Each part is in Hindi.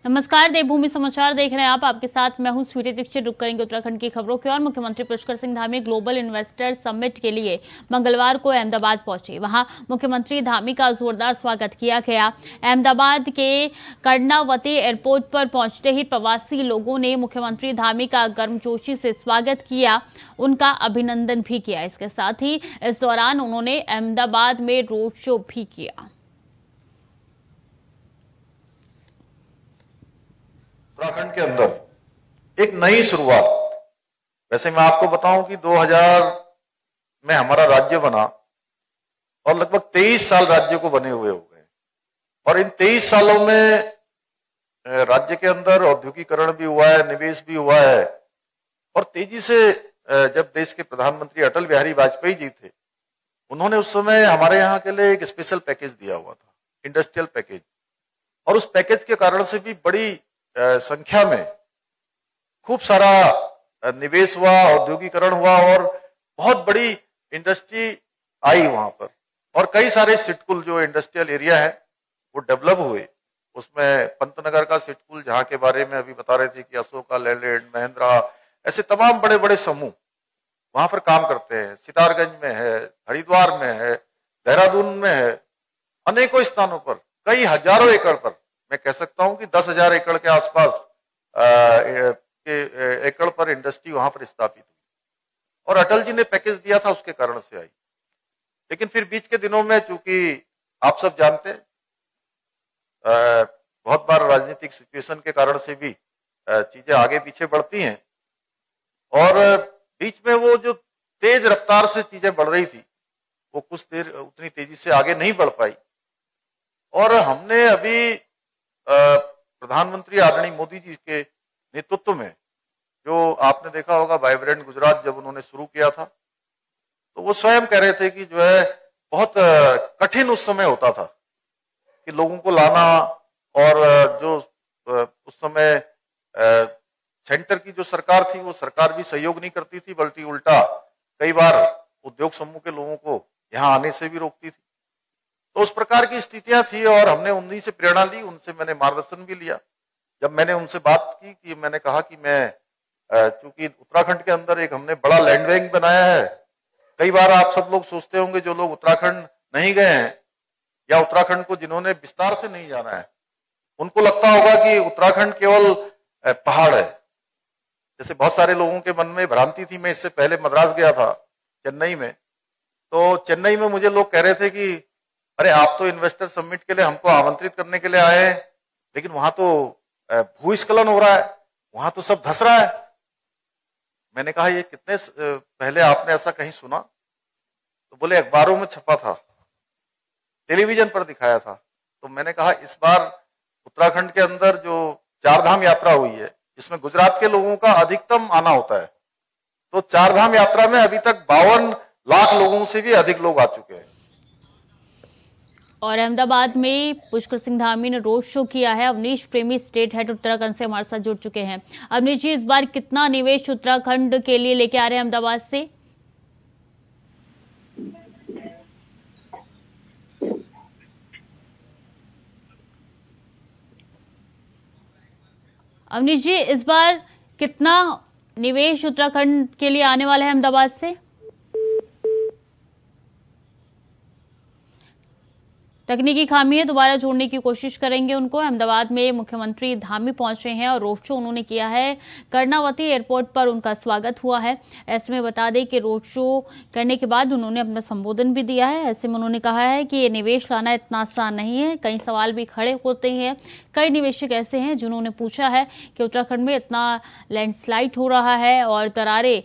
नमस्कार, देवभूमि समाचार देख रहे हैं आप। आपके साथ मैं हूं स्वीटी दीक्षित। रुक करेंगे उत्तराखंड की खबरों की ओर। मुख्यमंत्री Pushkar Singh Dhami global investor summit के लिए मंगलवार को अहमदाबाद पहुंचे। वहां मुख्यमंत्री धामी का जोरदार स्वागत किया गया। अहमदाबाद के कर्णावती एयरपोर्ट पर पहुंचते ही प्रवासी लोगों ने मुख्यमंत्री धामी का गर्मजोशी से स्वागत किया, उनका अभिनंदन भी किया। इसके साथ ही इस दौरान उन्होंने अहमदाबाद में रोड शो भी किया। उत्तराखंड के अंदर एक नई शुरुआत। वैसे मैं आपको बताऊं कि 2000 में हमारा राज्य बना और लगभग 23 साल राज्य को बने हुए हो गए, और इन 23 सालों में राज्य के अंदर औद्योगिकरण भी हुआ है, निवेश भी हुआ है, और तेजी से जब देश के प्रधानमंत्री अटल बिहारी वाजपेयी जी थे, उन्होंने उस समय हमारे यहाँ के लिए एक स्पेशल पैकेज दिया हुआ था, इंडस्ट्रियल पैकेज, और उस पैकेज के कारण से भी बड़ी संख्या में खूब सारा निवेश हुआ, औद्योगिकरण हुआ, और बहुत बड़ी इंडस्ट्री आई वहां पर, और कई सारे सिटकुल जो इंडस्ट्रियल एरिया है वो डेवलप हुए। उसमें पंतनगर का सिटकुल, जहां के बारे में अभी बता रहे थे कि अशोका लेलैंड, महिंद्रा, ऐसे तमाम बड़े बड़े समूह वहां पर काम करते हैं। सितारगंज में है, हरिद्वार में है, देहरादून में है, अनेकों स्थानों पर कई हजारों एकड़ पर, मैं कह सकता हूं कि 10,000 एकड़ के आसपास के एकड़ पर इंडस्ट्री वहां पर स्थापित हुई, और अटल जी ने पैकेज दिया था, उसके कारण से आई। लेकिन फिर बीच के दिनों में, चूंकि आप सब जानते हैं, बहुत बार राजनीतिक सिचुएशन के कारण से भी चीजें आगे पीछे बढ़ती हैं, और बीच में वो जो तेज रफ्तार से चीजें बढ़ रही थी वो कुछ देर उतनी तेजी से आगे नहीं बढ़ पाई, और हमने अभी प्रधानमंत्री आदरणीय मोदी जी के नेतृत्व में, जो आपने देखा होगा वाइब्रेंट गुजरात जब उन्होंने शुरू किया था, तो वो स्वयं कह रहे थे कि जो है बहुत कठिन उस समय होता था कि लोगों को लाना, और जो उस समय सेंटर की जो सरकार थी वो सरकार भी सहयोग नहीं करती थी, बल्कि उल्टा कई बार उद्योग समूह के लोगों को यहाँ आने से भी रोकती थी। तो उस प्रकार की स्थितियां थी, और हमने उन्हीं से प्रेरणा ली, उनसे मैंने मार्गदर्शन भी लिया। जब मैंने उनसे बात की कि मैंने कहा कि मैं, चूंकि उत्तराखंड के अंदर एक हमने बड़ा लैंड बैंक बनाया है। कई बार आप सब लोग सोचते होंगे, जो लोग उत्तराखंड नहीं गए हैं या उत्तराखंड को जिन्होंने विस्तार से नहीं जाना है, उनको लगता होगा कि उत्तराखंड केवल पहाड़ है। जैसे बहुत सारे लोगों के मन में भ्रांति थी। मैं इससे पहले मद्रास गया था, चेन्नई में, तो चेन्नई में मुझे लोग कह रहे थे कि अरे आप तो इन्वेस्टर समिट के लिए हमको आमंत्रित करने के लिए आए हैं, लेकिन वहां तो भूस्खलन हो रहा है, वहां तो सब धंस रहा है। मैंने कहा ये कितने पहले आपने ऐसा कहीं सुना? तो बोले अखबारों में छपा था, टेलीविजन पर दिखाया था। तो मैंने कहा इस बार उत्तराखंड के अंदर जो 4 धाम यात्रा हुई है, जिसमें गुजरात के लोगों का अधिकतम आना होता है, तो 4 धाम यात्रा में अभी तक 52 लाख लोगों से भी अधिक लोग आ चुके हैं। और अहमदाबाद में पुष्कर सिंह धामी ने रोड शो किया है। अवनीश प्रेमी, स्टेट हेड उत्तराखंड से हमारे साथ जुड़ चुके हैं। अवनीश जी, इस बार कितना निवेश उत्तराखंड के लिए लेके आ रहे हैं अहमदाबाद से? अवनीश जी, इस बार कितना निवेश उत्तराखंड के लिए आने वाला है अहमदाबाद से? तकनीकी खामी है, दोबारा जोड़ने की कोशिश करेंगे उनको। अहमदाबाद में मुख्यमंत्री धामी पहुंचे हैं और रोड शो उन्होंने किया है। कर्णावती एयरपोर्ट पर उनका स्वागत हुआ है। ऐसे में बता दें कि रोड शो करने के बाद उन्होंने अपना संबोधन भी दिया है। ऐसे में उन्होंने कहा है कि ये निवेश लाना इतना आसान नहीं है। कई सवाल भी खड़े होते हैं। कई निवेशक ऐसे हैं जिन्होंने पूछा है कि उत्तराखंड में इतना लैंडस्लाइड हो रहा है और दरारें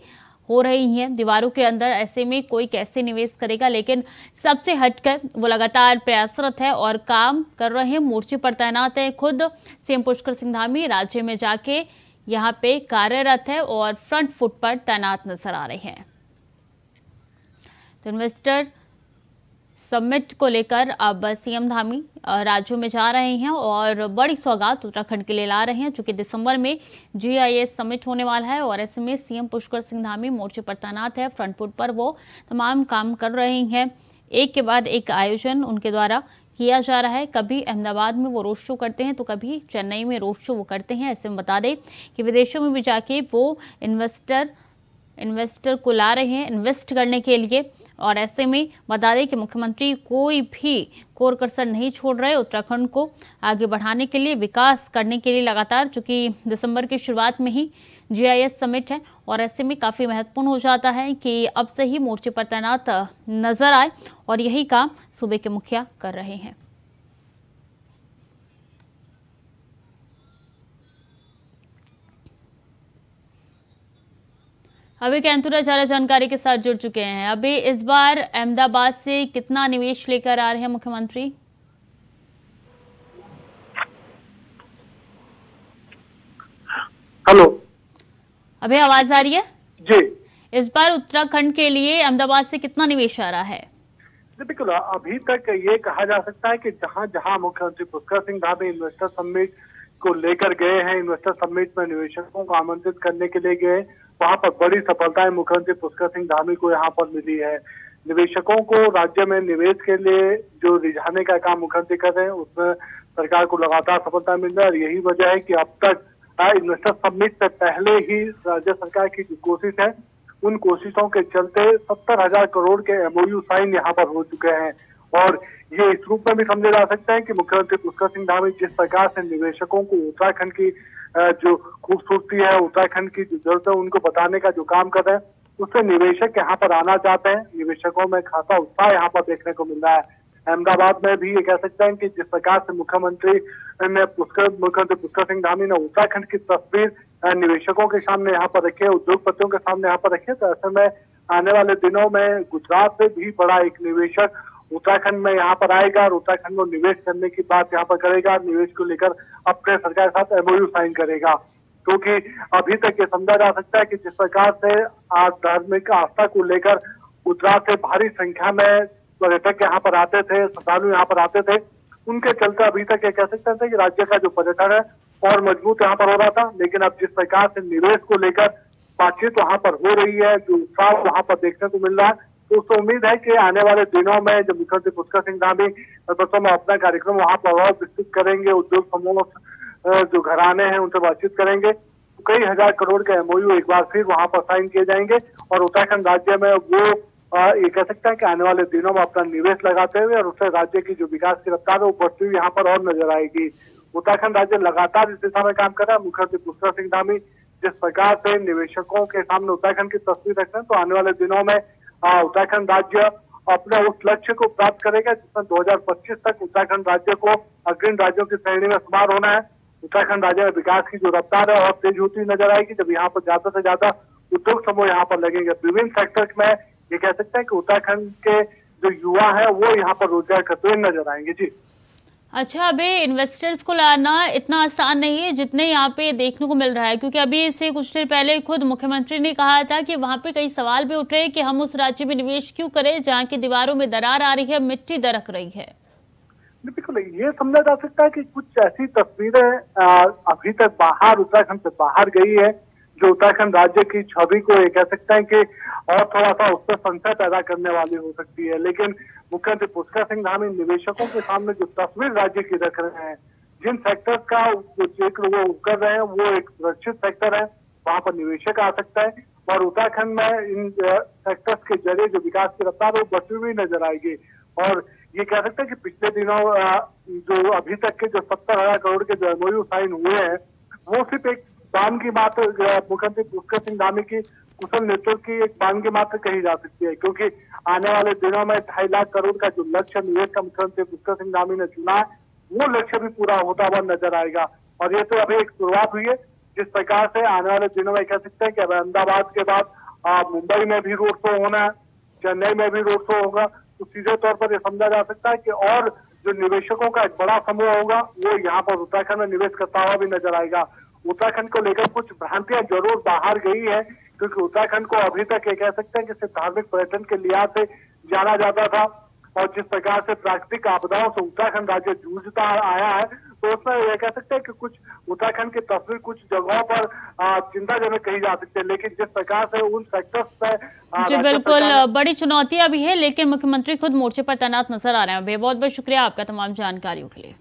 हो रही हैं दीवारों के अंदर, ऐसे में कोई कैसे निवेश करेगा। लेकिन सबसे हटकर वो लगातार प्रयासरत है और काम कर रहे हैं, मोर्चे पर तैनात है। खुद सीएम पुष्कर सिंह धामी राज्य में जाके यहाँ पे कार्यरत है और फ्रंट फुट पर तैनात नजर आ रहे हैं। तो इन्वेस्टर समिट को लेकर अब सीएम धामी राज्यों में जा रहे हैं और बड़ी सौगात उत्तराखंड के लिए ला रहे हैं, चूंकि दिसंबर में GIS समिट होने वाला है और ऐसे में सीएम पुष्कर सिंह धामी मोर्चे पर तैनात है। फ्रंट फुट पर वो तमाम काम कर रहे हैं। एक के बाद एक आयोजन उनके द्वारा किया जा रहा है। कभी अहमदाबाद में वो रोड शो करते हैं तो कभी चेन्नई में रोड शो वो करते हैं। ऐसे में बता दें कि विदेशों में भी जाके वो इन्वेस्टर को ला रहे हैं इन्वेस्ट करने के लिए। और ऐसे में बता दें कि मुख्यमंत्री कोई भी कोर कसर नहीं छोड़ रहे उत्तराखंड को आगे बढ़ाने के लिए, विकास करने के लिए लगातार, चूंकि दिसंबर की शुरुआत में ही GIS समिट है और ऐसे में काफ़ी महत्वपूर्ण हो जाता है कि अब से ही मोर्चे पर तैनात नजर आए और यही काम सूबे के मुखिया कर रहे हैं। अभी कैंतुरा ज्यादा जानकारी के साथ जुड़ चुके हैं। अभी इस बार अहमदाबाद से कितना निवेश लेकर आ रहे हैं मुख्यमंत्री? हेलो, अभी आवाज आ रही है जी। इस बार उत्तराखंड के लिए अहमदाबाद से कितना निवेश आ रहा है? बिल्कुल, अभी तक ये कहा जा सकता है कि जहां जहां मुख्यमंत्री पुष्कर सिंह धामी इन्वेस्टर समिट को लेकर गए हैं, इन्वेस्टर समिट में निवेशकों को आमंत्रित करने के लिए गए, वहां पर बड़ी सफलताएं मुख्यमंत्री पुष्कर सिंह धामी को यहाँ पर मिली है। निवेशकों को राज्य में निवेश के लिए जो रिझाने का काम मुख्यमंत्री कर रहे हैं, उसमें सरकार को लगातार सफलता मिल रहा है। और यही वजह है कि अब तक इन्वेस्टर समिट से पहले ही राज्य सरकार की जो कोशिश है, उन कोशिशों के चलते 70,000 करोड़ के MOU साइन यहाँ पर हो चुके हैं। और ये इस रूप में भी समझा जा सकता है कि मुख्यमंत्री पुष्कर सिंह धामी जिस प्रकार से निवेशकों को उत्तराखंड की जो खूबसूरती है, उत्तराखंड की जो जरूरत है, उनको बताने का जो काम कर रहे हैं, उससे निवेशक यहाँ पर आना चाहते हैं। निवेशकों में खासा उत्साह यहाँ पर देखने को मिल रहा है। अहमदाबाद में भी ये कह सकते हैं कि जिस प्रकार से मुख्यमंत्री पुष्कर सिंह धामी ने उत्तराखंड की तस्वीर निवेशकों के सामने यहाँ पर रखे, उद्योगपतियों के सामने यहाँ पर रखे, तो ऐसे में आने वाले दिनों में गुजरात से भी बड़ा एक निवेशक उत्तराखंड में यहाँ पर आएगा और उत्तराखंड में निवेश करने की बात यहाँ पर करेगा। निवेश को लेकर अपने सरकार के साथ MOU साइन करेगा, क्योंकि अभी तक ये समझा जा सकता है कि जिस प्रकार से आज धार्मिक आस्था को लेकर गुजरात से भारी संख्या में पर्यटक यहाँ पर आते थे, श्रद्धालु यहाँ पर आते थे, उनके चलते अभी तक ये कह सकते थे कि राज्य का जो पर्यटन है और मजबूत यहाँ पर हो रहा था। लेकिन अब जिस प्रकार से निवेश को लेकर बातचीत वहाँ पर हो रही है, जो उत्साह वहाँ पर देखने को मिल रहा है, तो उससे उम्मीद है कि आने वाले दिनों में जब मुख्यमंत्री पुष्कर सिंह धामी में अपना कार्यक्रम वहाँ पर और विस्तृत करेंगे, उद्योग समूह जो घराने हैं उनसे बातचीत करेंगे, तो कई हजार करोड़ के MOU एक बार फिर वहाँ पर साइन किए जाएंगे और उत्तराखंड राज्य में वो ये कह सकता है कि आने वाले दिनों में अपना निवेश लगाते हुए और उससे राज्य की जो विकास की रफ्तार है वो बढ़ती हुई यहाँ पर और नजर आएगी। उत्तराखंड राज्य लगातार इस दिशा में काम कर रहा है। मुख्यमंत्री पुष्कर सिंह धामी जिस प्रकार से निवेशकों के सामने उत्तराखंड की तस्वीर रख रहे हैं, तो आने वाले दिनों में उत्तराखंड राज्य अपने उस लक्ष्य को प्राप्त करेगा जिसमें 2025 तक उत्तराखंड राज्य को अग्रणी राज्यों की श्रेणी में शुमार होना है। उत्तराखंड राज्य में विकास की जो रफ्तार है और तेज होती नजर आएगी जब यहाँ पर ज्यादा से ज्यादा उद्योग समूह यहाँ पर लगेंगे। विभिन्न सेक्टर में ये कह सकते हैं कि उत्तराखंड के जो युवा है वो यहाँ पर रोजगार करते हुए नजर आएंगे। जी अच्छा, अभी इन्वेस्टर्स को लाना इतना आसान नहीं है जितने यहाँ पे देखने को मिल रहा है, क्योंकि अभी से कुछ देर पहले खुद मुख्यमंत्री ने कहा था कि वहाँ पे कई सवाल भी उठ रहे हैं कि हम उस राज्य में निवेश क्यों करें जहाँ की दीवारों में दरार आ रही है, मिट्टी दरक रही है। बिल्कुल, ये समझा जा सकता है कि कुछ ऐसी तस्वीरें अभी तक बाहर उत्तराखंड से बाहर गई है जो उत्तराखंड राज्य की छवि को ये कह सकते हैं कि और थोड़ा सा उस पर संशय पैदा करने वाली हो सकती है। लेकिन मुख्यमंत्री पुष्कर सिंह धामी निवेशकों के सामने जो तस्वीर राज्य की रख रहे हैं, जिन सेक्टर का जिक्र वो कर रहे हैं, वो एक सुरक्षित सेक्टर है, वहां पर निवेशक आ सकता है और उत्तराखंड में इन सेक्टर्स के जरिए जो विकास की रफ्तार वो बढ़ती हुई नजर आएगी। और ये कह सकते हैं कि पिछले दिनों जो अभी तक के जो 70,000 करोड़ के जो MOU साइन हुए हैं, वो सिर्फ एक बान की बात मुख्यमंत्री पुष्कर सिंह धामी की कुशल नेतृत्व की एक बान की मात्र कही जा सकती है, क्योंकि आने वाले दिनों में 2.5 लाख करोड़ का जो लक्ष्य निवेश का मुख्यमंत्री पुष्कर सिंह धामी ने चुना है, वो लक्ष्य भी पूरा होता हुआ नजर आएगा। और ये तो अभी एक शुरुआत हुई है। जिस प्रकार से आने वाले दिनों में कह सकते हैं कि अब अहमदाबाद के बाद मुंबई में भी रोड शो होना है, चेन्नई में भी रोड शो होगा, तो सीधे तौर पर यह समझा जा सकता है कि और जो निवेशकों का एक बड़ा समूह होगा वो यहाँ पर उत्तराखंड में निवेश करता हुआ भी नजर आएगा। उत्तराखंड को लेकर कुछ भ्रांतियां जरूर बाहर गई है, क्योंकि उत्तराखंड को अभी तक ये कह सकते हैं कि सिर्फ धार्मिक पर्यटन के लिहाज से जाना जाता था और जिस प्रकार से प्राकृतिक आपदाओं से उत्तराखंड राज्य जूझता आया है, तो उसमें यह कह सकते हैं कि कुछ उत्तराखंड की तस्वीर कुछ जगहों पर चिंताजनक कही जा सकती है, लेकिन जिस प्रकार से उन सेक्टर्स पे जी बिल्कुल बड़ी चुनौतियां भी है, लेकिन मुख्यमंत्री खुद मोर्चे पर तैनात नजर आ रहे हैं। बहुत बहुत शुक्रिया आपका तमाम जानकारियों के लिए।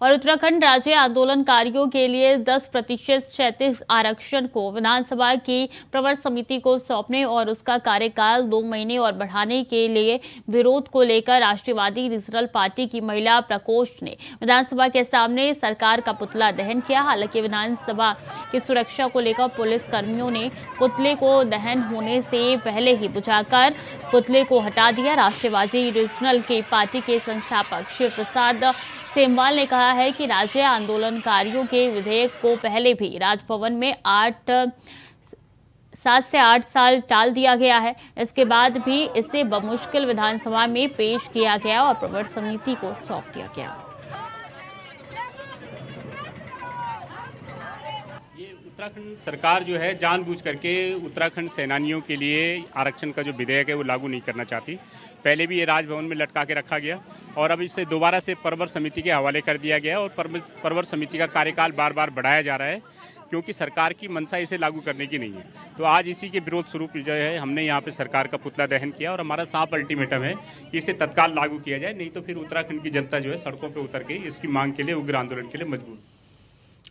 और उत्तराखंड राज्य आंदोलनकारियों के लिए 10% क्षैतिज आरक्षण को विधानसभा की प्रवर समिति को सौंपने और उसका कार्यकाल 2 महीने और बढ़ाने के लिए विरोध को लेकर राष्ट्रवादी रीजनल पार्टी की महिला प्रकोष्ठ ने विधानसभा के सामने सरकार का पुतला दहन किया। हालांकि विधानसभा की सुरक्षा को लेकर पुलिस कर्मियों ने पुतले को दहन होने से पहले ही बुझाकर पुतले को हटा दिया। राष्ट्रवादी रीजनल की पार्टी के संस्थापक शिव प्रसाद सेमवाल ने कहा है कि राज्य आंदोलनकारियों के विधेयक को पहले भी राजभवन में 7 से 8 साल टाल दिया गया है। इसके बाद भी इसे बमुश्किल विधानसभा में पेश किया गया और प्रवर समिति को सौंप दिया गया। उत्तराखंड सरकार जो है जानबूझ करके उत्तराखंड सेनानियों के लिए आरक्षण का जो विधेयक है वो लागू नहीं करना चाहती। पहले भी ये राजभवन में लटका के रखा गया और अब इसे दोबारा से प्रवर समिति के हवाले कर दिया गया और प्रवर समिति का कार्यकाल बार बार बढ़ाया जा रहा है, क्योंकि सरकार की मंशा इसे लागू करने की नहीं है। तो आज इसी के विरोध स्वरूप जो है हमने यहाँ पे सरकार का पुतला दहन किया और हमारा साफ अल्टीमेटम है कि इसे तत्काल लागू किया जाए, नहीं तो फिर उत्तराखंड की जनता जो है सड़कों पर उतर के इसकी मांग के लिए, उग्र आंदोलन के लिए मजबूर।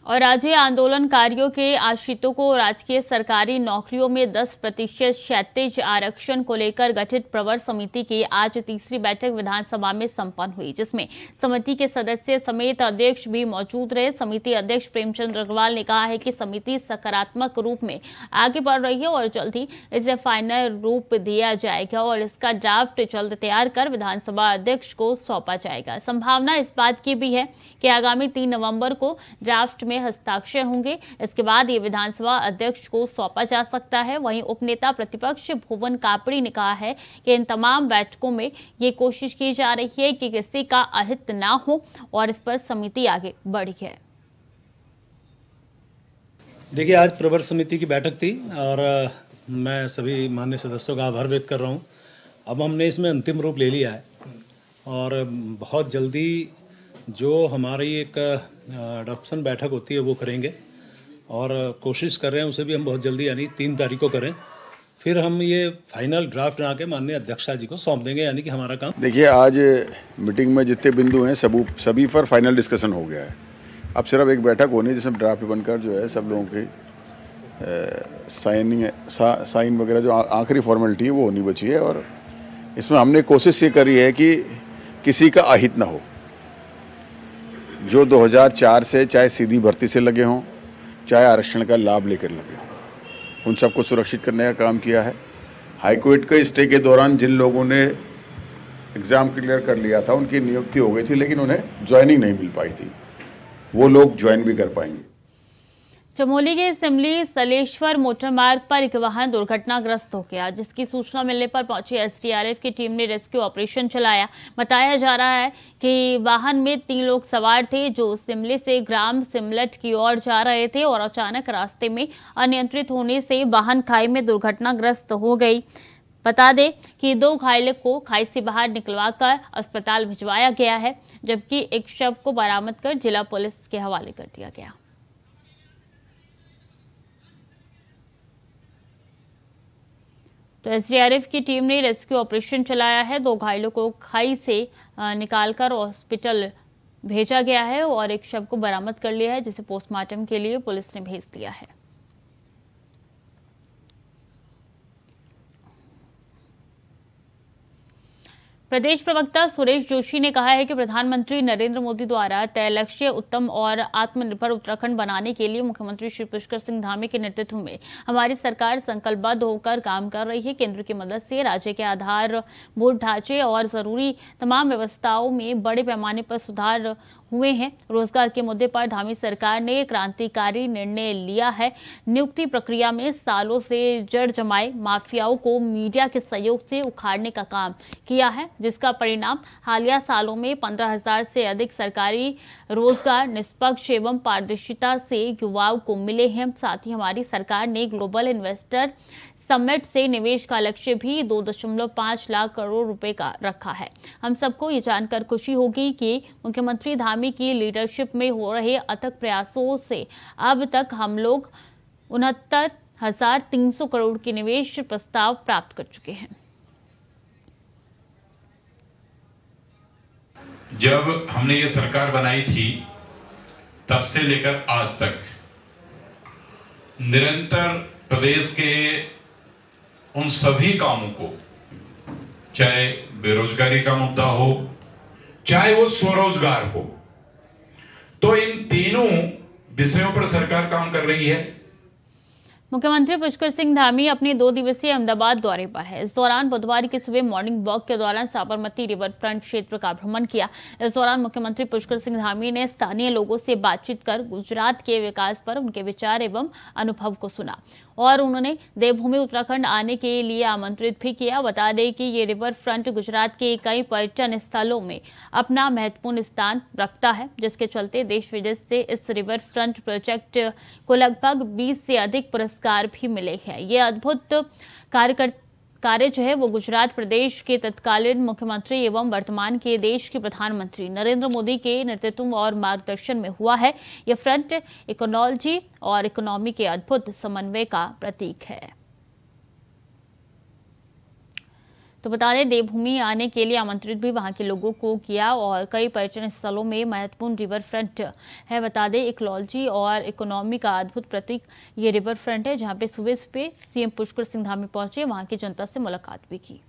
और राज्य आंदोलनकारियों के आश्रितों को राजकीय सरकारी नौकरियों में 10% क्षैतिज आरक्षण को लेकर गठित प्रवर समिति की आज तीसरी बैठक विधानसभा में संपन्न हुई, जिसमें समिति के सदस्य समेत अध्यक्ष भी मौजूद रहे। समिति अध्यक्ष प्रेमचंद अग्रवाल ने कहा है कि समिति सकारात्मक रूप में आगे बढ़ रही है और जल्द ही इसे फाइनल रूप दिया जाएगा और इसका ड्राफ्ट जल्द तैयार कर विधानसभा अध्यक्ष को सौंपा जाएगा। संभावना इस बात की भी है कि आगामी 3 नवंबर को ड्राफ्ट हस्ताक्षर होंगे। इसके बाद ये विधानसभा अध्यक्ष को सौंपा जा सकता है। वहीं उपनेता प्रतिपक्ष भुवन कापड़ी ने कहा है कि इन तमाम बैठकों में ये कोशिश की जा रही है कि किसी का अहित ना हो और इस पर समिति आगे बढ़ी है। देखिए, आज प्रवर समिति की बैठक थी और मैं सभी माननीय सदस्यों का आभार व्यक्त कर रहा हूँ। अब हमने इसमें अंतिम रूप ले लिया है और बहुत जल्दी जो हमारी एक अडॉप्शन बैठक होती है वो करेंगे और कोशिश कर रहे हैं उसे भी हम बहुत जल्दी यानी 3 तारीख को करें। फिर हम ये फाइनल ड्राफ्ट बना के माननीय अध्यक्षा जी को सौंप देंगे, यानी कि हमारा काम। देखिए, आज मीटिंग में जितने बिंदु हैं सभी पर फाइनल डिस्कशन हो गया है। अब सिर्फ एक बैठक होनी है जिसमें ड्राफ्ट बनकर जो है सब लोगों की साइन वगैरह जो आखिरी फॉर्मेलिटी है वो होनी बची है। और इसमें हमने कोशिश ये करी है कि किसी का अहित ना हो। जो 2004 से चाहे सीधी भर्ती से लगे हों, चाहे आरक्षण का लाभ लेकर लगे हों, उन सबको सुरक्षित करने का काम किया है। हाईकोर्ट के स्टे के दौरान जिन लोगों ने एग्ज़ाम क्लियर कर लिया था उनकी नियुक्ति हो गई थी, लेकिन उन्हें ज्वाइनिंग नहीं मिल पाई थी, वो लोग ज्वाइन भी कर पाएंगे। चमोली के सिमली सलेश्वर मोटर मार्ग पर एक वाहन दुर्घटनाग्रस्त हो गया, जिसकी सूचना मिलने पर पहुंची एसडीआरएफ की टीम ने रेस्क्यू ऑपरेशन चलाया। बताया जा रहा है कि वाहन में 3 लोग सवार थे जो सिमली से ग्राम सिमलट की ओर जा रहे थे और अचानक रास्ते में अनियंत्रित होने से वाहन खाई में दुर्घटनाग्रस्त हो गई। बता दें कि 2 घायलों को खाई से बाहर निकलवाकर अस्पताल भिजवाया गया है, जबकि एक शव को बरामद कर जिला पुलिस के हवाले कर दिया गया। तो एसडीआरएफ की टीम ने रेस्क्यू ऑपरेशन चलाया है। 2 घायलों को खाई से निकालकर हॉस्पिटल भेजा गया है और एक शव को बरामद कर लिया है, जिसे पोस्टमार्टम के लिए पुलिस ने भेज दिया है। प्रदेश प्रवक्ता सुरेश जोशी ने कहा है कि प्रधानमंत्री नरेंद्र मोदी द्वारा तय लक्ष्य उत्तम और आत्मनिर्भर उत्तराखंड बनाने के लिए मुख्यमंत्री श्री पुष्कर सिंह धामी के नेतृत्व में हमारी सरकार संकल्पबद्ध होकर काम कर रही है। केंद्र की मदद से राज्य के आधारभूत ढांचे और जरूरी तमाम व्यवस्थाओं में बड़े पैमाने पर सुधार हुए हैं। रोजगार के मुद्दे पर धामी सरकार ने क्रांतिकारी निर्णय लिया है। नियुक्ति प्रक्रिया में सालों से जड़ जमाए माफियाओं को मीडिया के सहयोग से उखाड़ने का काम किया है, जिसका परिणाम हालिया सालों में 15,000 से अधिक सरकारी रोजगार निष्पक्ष एवं पारदर्शिता से युवाओं को मिले हैं। साथ ही हमारी सरकार ने ग्लोबल इन्वेस्टर समिट से निवेश का लक्ष्य भी 2.5 लाख करोड़ रुपए का रखा है। हम सबको ये जानकर खुशी होगी कि मुख्यमंत्री धामी की लीडरशिप में हो रहे अथक प्रयासों से अब तक हम लोग 69,300 करोड़ के निवेश प्रस्ताव प्राप्त कर चुके हैं। जब हमने ये सरकार बनाई थी तब से लेकर आज तक निरंतर प्रदेश के उन सभी कामों को, चाहे बेरोजगारी का मुद्दा हो, चाहे वो स्वरोजगार हो, तो इन तीनों विषयों पर सरकार काम कर रही है। मुख्यमंत्री पुष्कर सिंह धामी अपने 2 दिवसीय अहमदाबाद दौरे पर है। इस दौरान बुधवार की सुबह मॉर्निंग वॉक के दौरान साबरमती रिवर फ्रंट क्षेत्र का भ्रमण किया। इस दौरान मुख्यमंत्री पुष्कर सिंह धामी ने स्थानीय लोगों से बातचीत कर गुजरात के विकास पर उनके विचार एवं अनुभव को सुना और उन्होंने देवभूमि उत्तराखंड आने के लिए आमंत्रित भी किया। बता दें कि ये रिवर फ्रंट गुजरात के कई पर्यटन स्थलों में अपना महत्वपूर्ण स्थान रखता है, जिसके चलते देश विदेश से इस रिवर फ्रंट प्रोजेक्ट को लगभग 20 से अधिक पुरस्कार भी मिले हैं। ये अद्भुत कार्य जो है वो गुजरात प्रदेश के तत्कालीन मुख्यमंत्री एवं वर्तमान के देश के प्रधानमंत्री नरेंद्र मोदी के नेतृत्व और मार्गदर्शन में हुआ है। ये फ्रंट इकोनॉलजी और इकोनॉमी के अद्भुत समन्वय का प्रतीक है। तो बता दें, देवभूमि आने के लिए आमंत्रित भी वहां के लोगों को किया और कई पर्यटन स्थलों में महत्वपूर्ण रिवर फ्रंट है। बता दें, इकोलॉजी और इकोनॉमी का अद्भुत प्रतीक ये रिवर फ्रंट है, जहां पे सुबह सुबह सीएम पुष्कर सिंह धामी पहुंचे, वहां की जनता से मुलाकात भी की।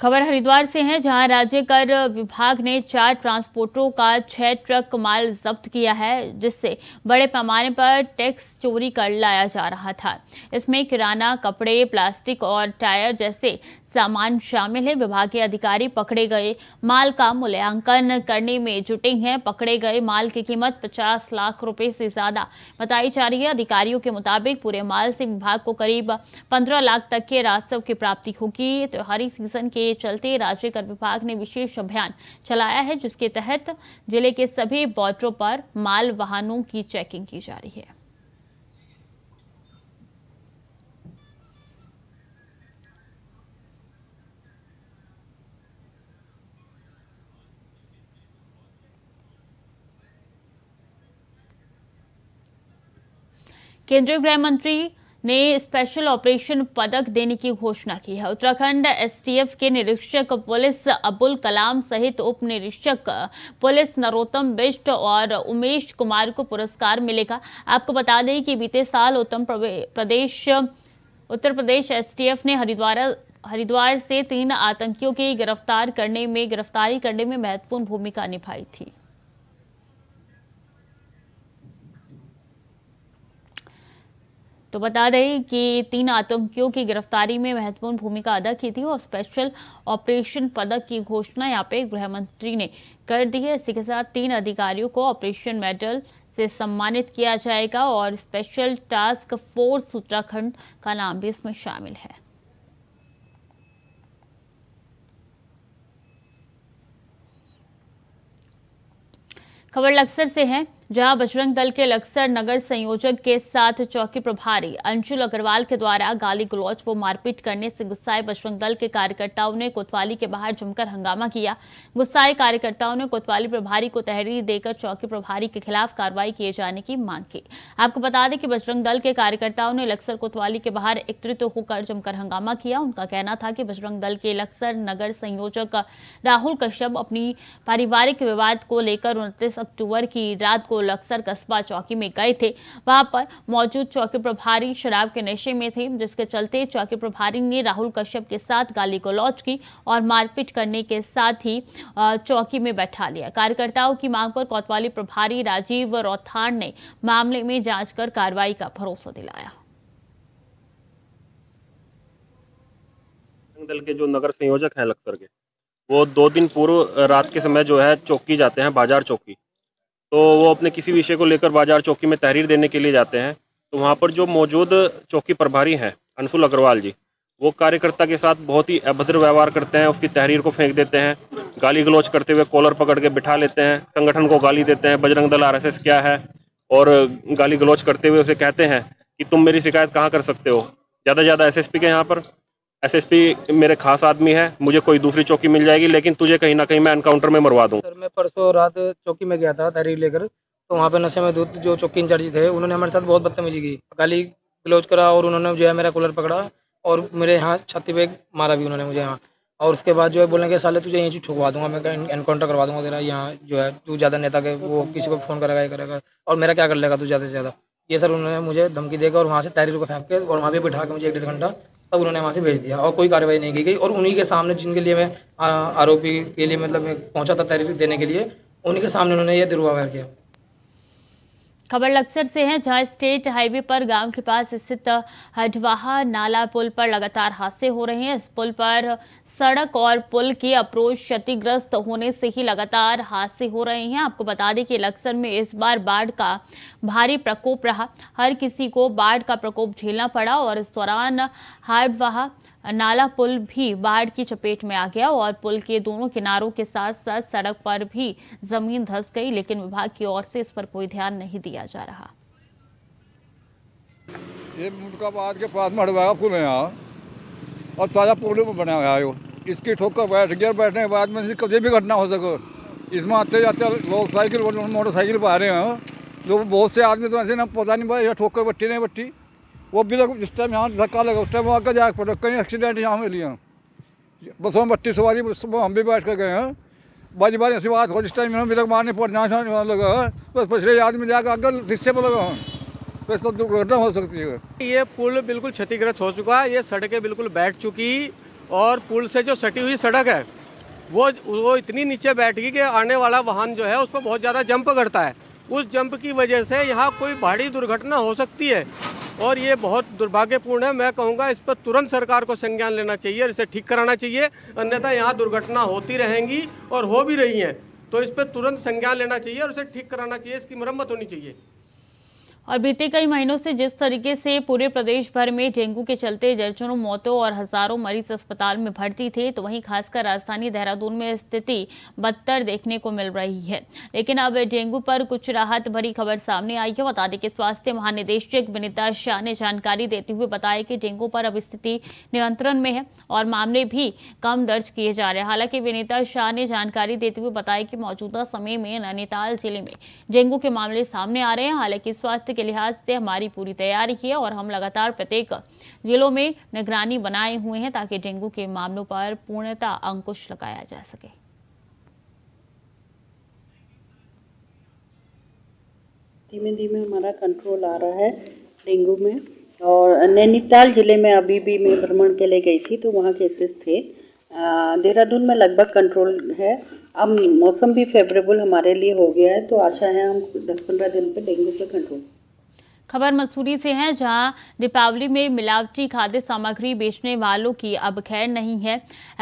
खबर हरिद्वार से है, जहां राज्य कर विभाग ने 4 ट्रांसपोर्टरों का 6 ट्रक माल जब्त किया है, जिससे बड़े पैमाने पर टैक्स चोरी कर लाया जा रहा था। इसमें किराना, कपड़े, प्लास्टिक और टायर जैसे सामान शामिल है। विभागीय अधिकारी पकड़े गए माल का मूल्यांकन करने में जुटे हैं। पकड़े गए माल की कीमत 50 लाख रुपए से ज्यादा बताई जा रही है। अधिकारियों के मुताबिक पूरे माल से विभाग को करीब 15 लाख तक के राजस्व की प्राप्ति होगी। त्योहारी सीजन के चलते राज्य कर विभाग ने विशेष अभियान चलाया है, जिसके तहत जिले के सभी बॉर्डरों पर माल वाहनों की चेकिंग की जा रही है। केंद्रीय गृह मंत्री ने स्पेशल ऑपरेशन पदक देने की घोषणा की है। उत्तराखंड एसटीएफ के निरीक्षक पुलिस अबुल कलाम सहित उप निरीक्षक पुलिस नरोत्तम बिष्ट और उमेश कुमार को पुरस्कार मिलेगा। आपको बता दें कि बीते साल उत्तर प्रदेश एसटीएफ ने हरिद्वार से 3 आतंकियों की गिरफ्तारी करने में महत्वपूर्ण भूमिका निभाई थी। तो बता दें कि 3 आतंकियों की गिरफ्तारी में महत्वपूर्ण भूमिका अदा की थी और स्पेशल ऑपरेशन पदक की घोषणा यहाँ पे गृह मंत्री ने कर दी है। इसी के साथ 3 अधिकारियों को ऑपरेशन मेडल से सम्मानित किया जाएगा और स्पेशल टास्क फोर्स उत्तराखंड का नाम भी इसमें शामिल है। खबर लक्सर से है, जहां बजरंग दल के लक्सर नगर संयोजक के साथ चौकी प्रभारी अंशुल अग्रवाल के द्वारा गाली गलौज व मारपीट करने से गुस्साए बजरंग दल के कार्यकर्ताओं ने कोतवाली के बाहर जमकर हंगामा किया। गुस्साए कार्यकर्ताओं ने कोतवाली प्रभारी को तहरीर देकर चौकी प्रभारी के खिलाफ कार्रवाई किए जाने की मांग की। आपको बता दें कि बजरंग दल के कार्यकर्ताओं ने लक्सर कोतवाली के बाहर एकत्रित होकर जमकर हंगामा किया। उनका कहना था कि बजरंग दल के लक्सर नगर संयोजक राहुल कश्यप अपनी पारिवारिक विवाद को लेकर 29 अक्टूबर की रात को लक्सर कस्बा चौकी में गए थे। वहां पर मौजूद चौकी प्रभारी शराब के नशे में थे, जिसके चलते चौकी प्रभारी ने राहुल कश्यप के साथ गाली गलौज की और मारपीट करने के साथ ही चौकी में बैठा लिया। कार्यकर्ताओं की मांग पर कोतवाली प्रभारी राजीव रौथाड़ ने मामले में जांच कर कार्रवाई का भरोसा दिलाया। दल के जो नगर संयोजक हैं लक्सर के, वो 2 दिन पूर्व रात के समय जो है चौकी जाते हैं, बाजार चौकी। तो वो अपने किसी विषय को लेकर बाजार चौकी में तहरीर देने के लिए जाते हैं। तो वहाँ पर जो मौजूद चौकी प्रभारी हैं अंशुल अग्रवाल जी, वो कार्यकर्ता के साथ बहुत ही अभद्र व्यवहार करते हैं, उसकी तहरीर को फेंक देते हैं, गाली गलौज करते हुए कॉलर पकड़ के बिठा लेते हैं, संगठन को गाली देते हैं, बजरंग दल आरएसएस क्या है, और गाली गलौज करते हुए उसे कहते हैं कि तुम मेरी शिकायत कहाँ कर सकते हो। ज़्यादा से ज़्यादा एसएसपी के यहाँ पर, एसएसपी मेरे खास आदमी है, मुझे कोई दूसरी चौकी मिल जाएगी लेकिन तुझे कहीं ना कहीं मैं एनकाउंटर में मरवा दूँ। सर मैं परसों रात चौकी में गया था तहरीर लेकर, तो वहाँ पे नशे में दूध जो चौकी इंचार्ज थे उन्होंने हमारे साथ बहुत बदतमीजी की, गाली गलौज करा और उन्होंने जो है मेरा कूलर पकड़ा और मेरे यहाँ छाती पे मारा भी उन्होंने मुझे यहाँ। और उसके बाद जो है बोलने के साले तुझे यहीं से ठुकवा दूंगा, मैं एनकाउंटर करवा दूंगा तेरा, यहाँ जो है तू ज़्यादा नेता के वो किसी को फ़ोन करेगा ये करेगा और मेरा क्या कर लेगा तू ज़्यादा से ज़्यादा। ये सर उन्होंने मुझे धमकी देकर और वहाँ से तहरीर को फेंक के और वहाँ पे बिठा के मुझे 1-1.5 घंटा तब उन्होंने वहाँ से भेज दिया और कोई कार्रवाई नहीं की गई। और उन्हीं के सामने जिनके लिए मैं आरोपी के लिए मतलब मैं पहुँचा था तहरीर देने के लिए, उन्हीं के सामने उन्होंने ये दुर्व्यवहार किया। खबर लक्सर से है, जहां स्टेट हाईवे पर गांव के पास स्थित हटवाहा नाला पुल पर लगातार हादसे हो रहे हैं। इस पुल पर सड़क और पुल के अप्रोच क्षतिग्रस्त होने से ही लगातार हादसे हो रहे हैं। आपको बता दें कि लक्सर में इस बार बाढ़ का भारी प्रकोप रहा, हर किसी को बाढ़ का प्रकोप झेलना पड़ा और इस दौरान हटवाहा नाला पुल भी बाढ़ की चपेट में आ गया और पुल के दोनों किनारों के साथ साथ सड़क पर भी जमीन धंस गई, लेकिन विभाग की ओर से इस पर कोई ध्यान नहीं दिया जा रहा। ये मुल्काबाद के पास मड़वा पुल है यहाँ और ताजा पुल बना हुआ है, इसकी ठोकर बैठ गया, बैठने के बाद में कभी भी घटना हो सके। इसमें आते जाते लोग साइकिल मोटरसाइकिल पर आ रहे हैं, जो बहुत से आदमी तो ऐसे ना पता नहीं भाई ठोकर बट्टी नहीं बट्टी, वो भी लोग जिस टाइम यहाँ धक्का लगा उस टाइम आकर जाकर पड़ा, कहीं एक्सीडेंट यहाँ में लिया। बसों में बट्टी सवारी हम भी बैठ कर गए हैं, बारी बारी ऐसी बात हो जिस टाइम यहाँ भी लोग मारने पड़ना लगा बस पिछले आदमी जाकर अगर शीशे पर लगा तो इस दुर्घटना हो सकती है। ये पुल बिल्कुल क्षतिग्रस्त हो चुका है, ये सड़कें बिल्कुल बैठ चुकी और पुल से जो सटी हुई सड़क है वो इतनी नीचे बैठ गई कि आने वाला वाहन जो है उस पर बहुत ज़्यादा जंप करता है। उस जंप की वजह से यहाँ कोई भारी दुर्घटना हो सकती है और ये बहुत दुर्भाग्यपूर्ण है। मैं कहूँगा इस पर तुरंत सरकार को संज्ञान लेना चाहिए और इसे ठीक कराना चाहिए, अन्यथा यहाँ दुर्घटना होती रहेंगी और हो भी रही हैं। तो इस पर तुरंत संज्ञान लेना चाहिए और इसे ठीक कराना चाहिए, इसकी मरम्मत होनी चाहिए। और बीते कई महीनों से जिस तरीके से पूरे प्रदेश भर में डेंगू के चलते दर्जनों मौतों और हजारों मरीज अस्पताल में भर्ती थे, तो वहीं खासकर राजधानी देहरादून में स्थिति बदतर देखने को मिल रही है। लेकिन अब डेंगू पर कुछ राहत भरी खबर सामने आई है। बता दें कि स्वास्थ्य महानिदेशक विनीता शाह ने जानकारी देते हुए बताया कि डेंगू पर अब स्थिति नियंत्रण में है और मामले भी कम दर्ज किए जा रहे हैं। हालांकि विनीता शाह ने जानकारी देते हुए बताया कि मौजूदा समय में नैनीताल जिले में डेंगू के मामले सामने आ रहे हैं। हालांकि स्वास्थ्य के लिहाज से हमारी पूरी तैयारी है और हम लगातार प्रत्येक जिलों में निगरानी बनाए हुए हैं ताकि डेंगू के मामलों पर पूर्णतः अंकुश लगाया जा सके। धीमे धीमे हमारा कंट्रोल आ रहा है डेंगू में। और नैनीताल जिले में अभी भी मैं भ्रमण के लिए गई थी तो वहाँ केसेस थे। देहरादून में लगभग कंट्रोल है। अब मौसम भी फेवरेबल हमारे लिए हो गया है तो आशा है हम 10-15 दिन पे डेंगू पे कंट्रोल। खबर मसूरी से है, जहां दीपावली में मिलावटी खाद्य सामग्री बेचने वालों की अब खैर नहीं है।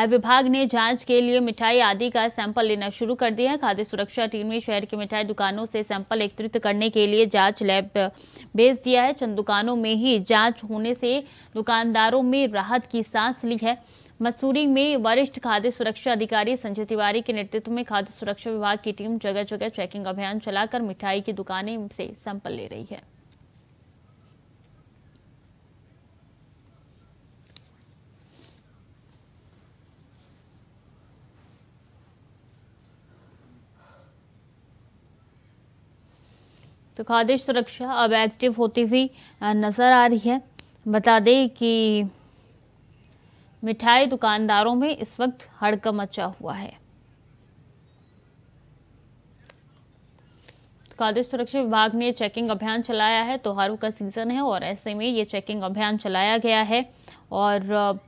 विभाग ने जांच के लिए मिठाई आदि का सैंपल लेना शुरू कर दिया है। खाद्य सुरक्षा टीम ने शहर की मिठाई दुकानों से सैंपल एकत्रित करने के लिए जांच लैब भेज दिया है। चंद दुकानों में ही जांच होने से दुकानदारों में राहत की सांस ली है। मसूरी में वरिष्ठ खाद्य सुरक्षा अधिकारी संजय तिवारी के नेतृत्व में खाद्य सुरक्षा विभाग की टीम जगह जगह चेकिंग अभियान चलाकर मिठाई की दुकानें से सैंपल ले रही है। तो खाद्य सुरक्षा अब एक्टिव होती हुई नजर आ रही है। बता दें कि मिठाई दुकानदारों में इस वक्त हड़कंप मचा हुआ है। खाद्य सुरक्षा विभाग ने चेकिंग अभियान चलाया है। त्योहारों का सीजन है और ऐसे में ये चेकिंग अभियान चलाया गया है। और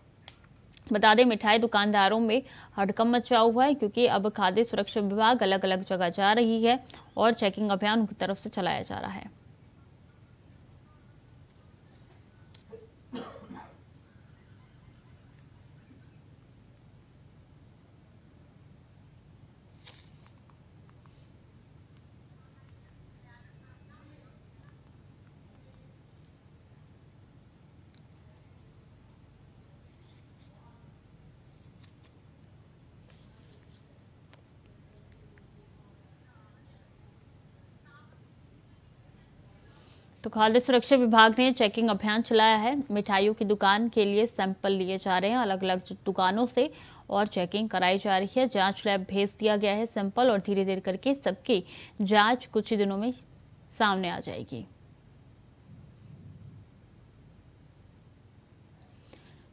बता दें मिठाई दुकानदारों में हड़कंप मचा हुआ है क्योंकि अब खाद्य सुरक्षा विभाग अलग अलग जगह जा रही है और चेकिंग अभियान उनकी तरफ से चलाया जा रहा है। तो खाद्य सुरक्षा विभाग ने चेकिंग अभियान चलाया है। मिठाइयों की दुकान के लिए सैंपल लिए जा रहे हैं अलग अलग दुकानों से और चेकिंग कराई जा रही है। जांच लैब भेज दिया गया है सैंपल और धीरे धीरे करके सबकी जांच कुछ ही दिनों में सामने आ जाएगी।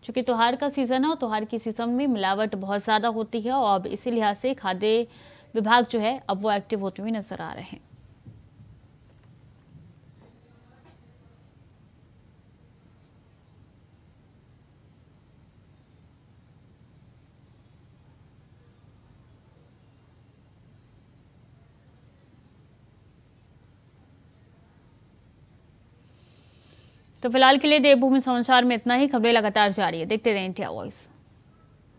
चूंकि त्योहार का सीजन है और त्योहार की सीजन में मिलावट बहुत ज्यादा होती है और अब इसी लिहाज से खाद्य विभाग जो है अब वो एक्टिव होते हुए नजर आ रहे हैं। तो फिलहाल के लिए देवभूमि समाचार में इतना ही। खबरें लगातार जारी है, देखते रहें इंडिया वॉइस।